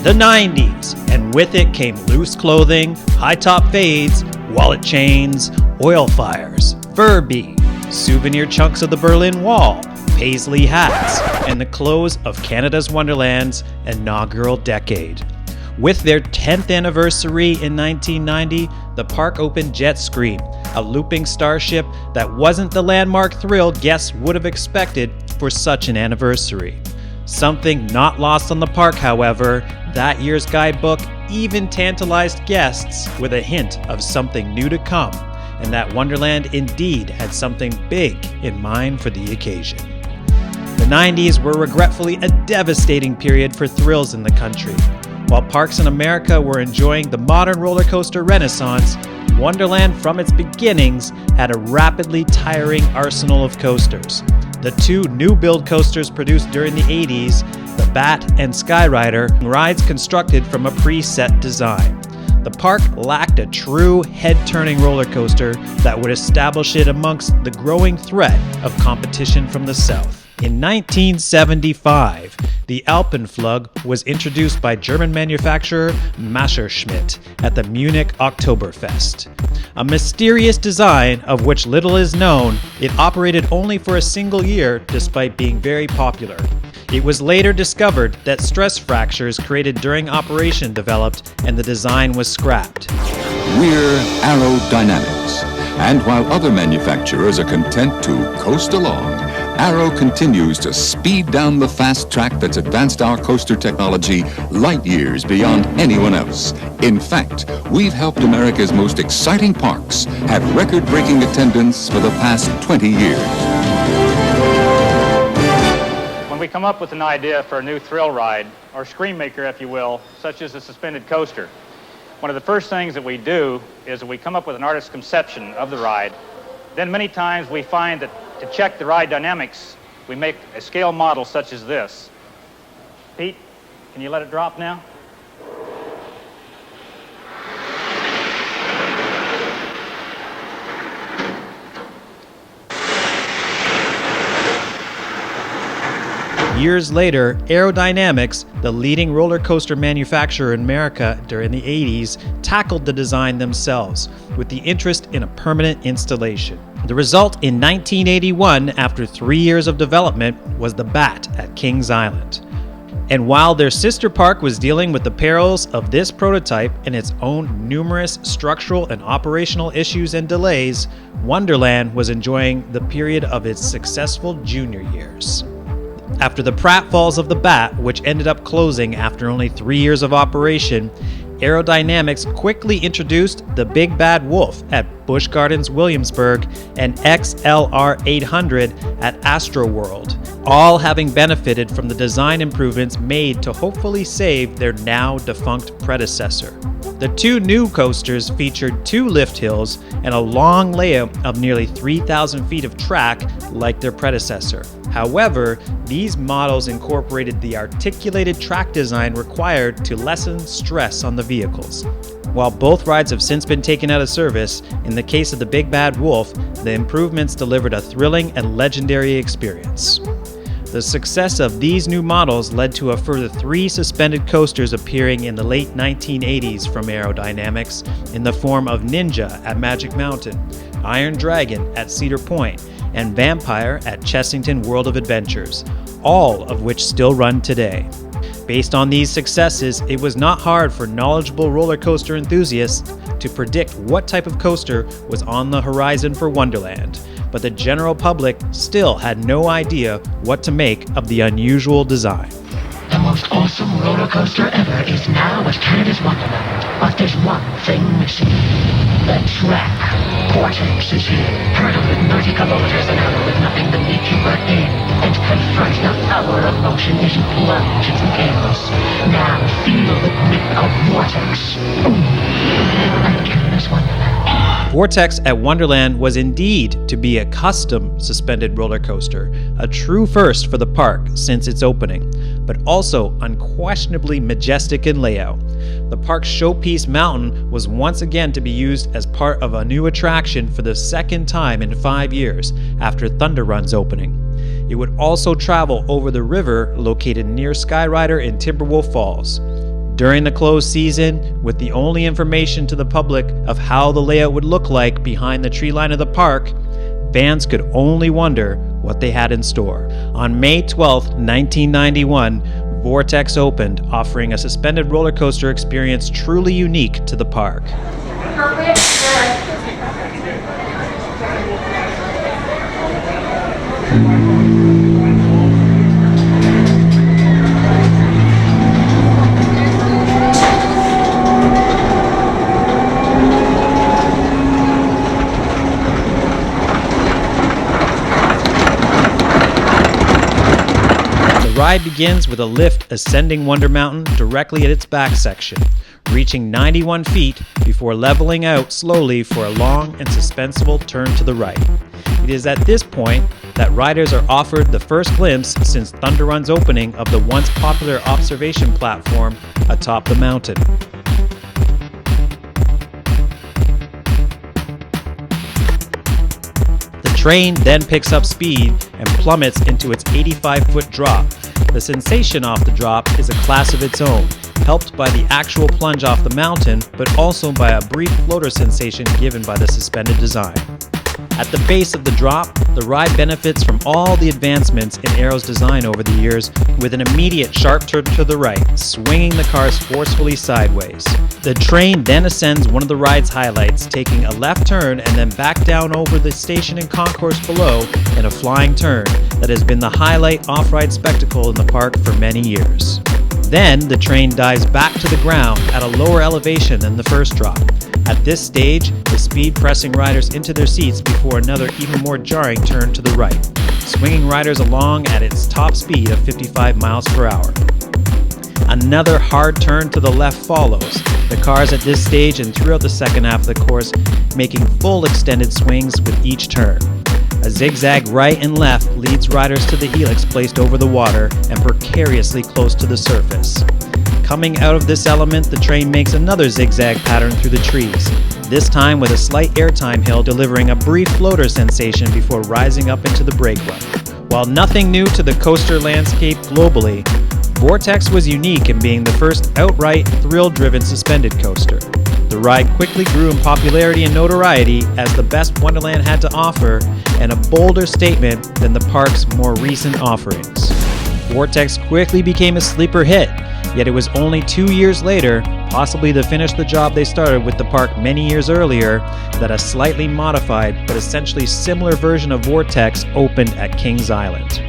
the 90s, and with it came loose clothing, high-top fades, wallet chains, oil fires, Furby, souvenir chunks of the Berlin Wall, paisley hats, and the close of Canada's Wonderland's inaugural decade. With their 10th anniversary in 1990, the park opened Jetstream, a looping starship that wasn't the landmark thrill guests would have expected for such an anniversary. Something not lost on the park, however, that year's guidebook even tantalized guests with a hint of something new to come, and that Wonderland indeed had something big in mind for the occasion. The 90s were regretfully a devastating period for thrills in the country. While parks in America were enjoying the modern roller coaster renaissance, Wonderland from its beginnings had a rapidly tiring arsenal of coasters. The two new build coasters produced during the 80s, the Bat and Skyrider, rides constructed from a preset design. The park lacked a true head-turning roller coaster that would establish it amongst the growing threat of competition from the south. In 1975, the Alpenflug was introduced by German manufacturer Messerschmitt at the Munich Oktoberfest. A mysterious design of which little is known, it operated only for a single year despite being very popular. It was later discovered that stress fractures created during operation developed and the design was scrapped. We're Arrow Dynamics, and while other manufacturers are content to coast along, Arrow continues to speed down the fast track that's advanced our coaster technology light years beyond anyone else. In fact, we've helped America's most exciting parks have record-breaking attendance for the past 20 years. When we come up with an idea for a new thrill ride, or screen maker, if you will, such as a suspended coaster, one of the first things that we do is that we come up with an artist's conception of the ride. Then many times we find that to check the ride dynamics, we make a scale model such as this. Pete, can you let it drop now? Years later, Arrowdynamics, the leading roller coaster manufacturer in America during the 80s, tackled the design themselves, with the interest in a permanent installation. The result in 1981, after 3 years of development, was the Bat at Kings Island. And while their sister park was dealing with the perils of this prototype and its own numerous structural and operational issues and delays, Wonderland was enjoying the period of its successful junior years. After the pratfalls of the Bat, which ended up closing after only 3 years of operation, Arrowdynamics quickly introduced the Big Bad Wolf at Busch Gardens Williamsburg and XLR 800 at Astroworld, all having benefited from the design improvements made to hopefully save their now defunct predecessor. The two new coasters featured 2 lift hills and a long layout of nearly 3,000 feet of track like their predecessor. However, these models incorporated the articulated track design required to lessen stress on the vehicles. While both rides have since been taken out of service, in the case of the Big Bad Wolf, the improvements delivered a thrilling and legendary experience. The success of these new models led to a further 3 suspended coasters appearing in the late 1980s from Arrowdynamics in the form of Ninja at Magic Mountain, Iron Dragon at Cedar Point, and Vampire at Chessington World of Adventures, all of which still run today. Based on these successes, it was not hard for knowledgeable roller coaster enthusiasts to predict what type of coaster was on the horizon for Wonderland, but the general public still had no idea what to make of the unusual design. The most awesome roller coaster ever is now at Canada's Wonderland, but there's one thing missing. The track. Vortex is here, hurtled with 90 kilometers an hour with nothing beneath you but air. And confront the power of motion as you plunge into chaos. Now feel the grip of Vortex. At Canada's Wonderland. Vortex at Wonderland was indeed to be a custom suspended roller coaster, a true first for the park since its opening, but also unquestionably majestic in layout. The park's showpiece mountain was once again to be used as part of a new attraction for the second time in 5 years after Thunder Run's opening. It would also travel over the river located near Skyrider in Timberwolf Falls. During the closed season, with the only information to the public of how the layout would look like behind the tree line of the park, fans could only wonder what they had in store. On May 12, 1991, Vortex opened, offering a suspended roller coaster experience truly unique to the park. The ride begins with a lift ascending Wonder Mountain directly at its back section, reaching 91 feet before leveling out slowly for a long and suspenseful turn to the right. It is at this point that riders are offered the first glimpse since Thunder Run's opening of the once popular observation platform atop the mountain. The train then picks up speed and plummets into its 85-foot drop. The sensation off the drop is a class of its own, helped by the actual plunge off the mountain, but also by a brief floater sensation given by the suspended design. At the base of the drop, the ride benefits from all the advancements in Arrow's design over the years, with an immediate sharp turn to the right, swinging the cars forcefully sideways. The train then ascends one of the ride's highlights, taking a left turn and then back down over the station and concourse below in a flying turn that has been the highlight off-ride spectacle in the park for many years. Then, the train dives back to the ground at a lower elevation than the first drop. At this stage, the speed pressing riders into their seats before another even more jarring turn to the right, swinging riders along at its top speed of 55 miles per hour. Another hard turn to the left follows, the cars at this stage and throughout the second half of the course making full extended swings with each turn. A zigzag right and left leads riders to the helix placed over the water and precariously close to the surface. Coming out of this element, the train makes another zigzag pattern through the trees, this time with a slight airtime hill delivering a brief floater sensation before rising up into the brake run. While nothing new to the coaster landscape globally, Vortex was unique in being the first outright thrill-driven suspended coaster. The ride quickly grew in popularity and notoriety as the best Wonderland had to offer, and a bolder statement than the park's more recent offerings. Vortex quickly became a sleeper hit, yet it was only 2 years later, possibly to finish the job they started with the park many years earlier, that a slightly modified but essentially similar version of Vortex opened at Kings Island.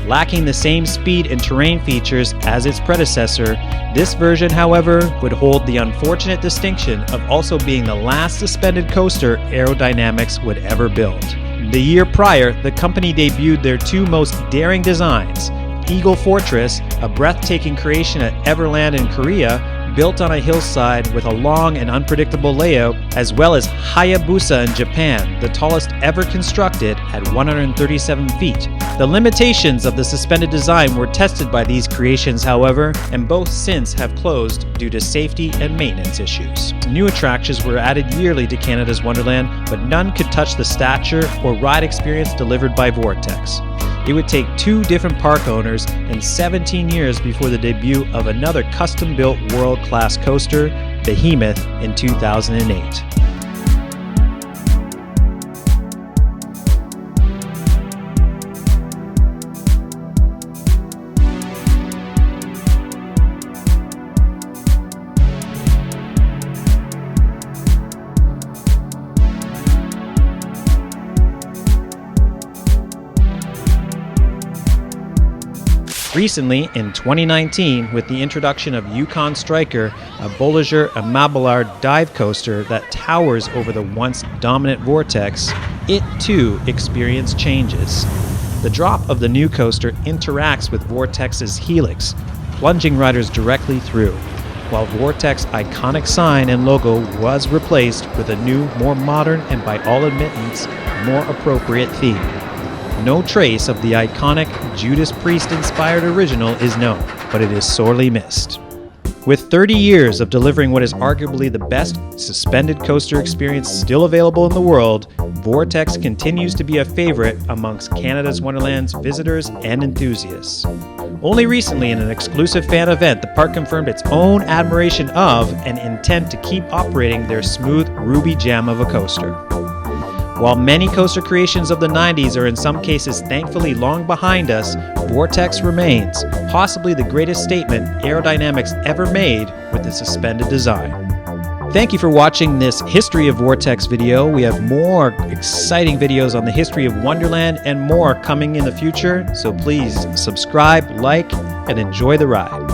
Lacking the same speed and terrain features as its predecessor, this version, however, would hold the unfortunate distinction of also being the last suspended coaster Arrowdynamics would ever build. The year prior, the company debuted their two most daring designs, Eagle Fortress, a breathtaking creation at Everland in Korea, built on a hillside with a long and unpredictable layout, as well as Hayabusa in Japan, the tallest ever constructed at 137 feet. The limitations of the suspended design were tested by these creations, however, and both since have closed due to safety and maintenance issues. New attractions were added yearly to Canada's Wonderland, but none could touch the stature or ride experience delivered by Vortex. It would take two different park owners and 17 years before the debut of another custom-built world-class coaster, Behemoth, in 2008. Recently, in 2019, with the introduction of Yukon Striker, a Bolliger and Mabillard dive coaster that towers over the once dominant Vortex, it too experienced changes. The drop of the new coaster interacts with Vortex's helix, plunging riders directly through, while Vortex's iconic sign and logo was replaced with a new, more modern, and by all admittance, more appropriate theme. No trace of the iconic Judas Priest-inspired original is known, but it is sorely missed. With 30 years of delivering what is arguably the best suspended coaster experience still available in the world, Vortex continues to be a favorite amongst Canada's Wonderland's visitors and enthusiasts. Only recently, in an exclusive fan event, the park confirmed its own admiration of and intent to keep operating their smooth ruby gem of a coaster. While many coaster creations of the 90s are in some cases thankfully long behind us, Vortex remains possibly the greatest statement aerodynamics ever made with its suspended design. Thank you for watching this History of Vortex video. We have more exciting videos on the history of Wonderland and more coming in the future, so please subscribe, like, and enjoy the ride.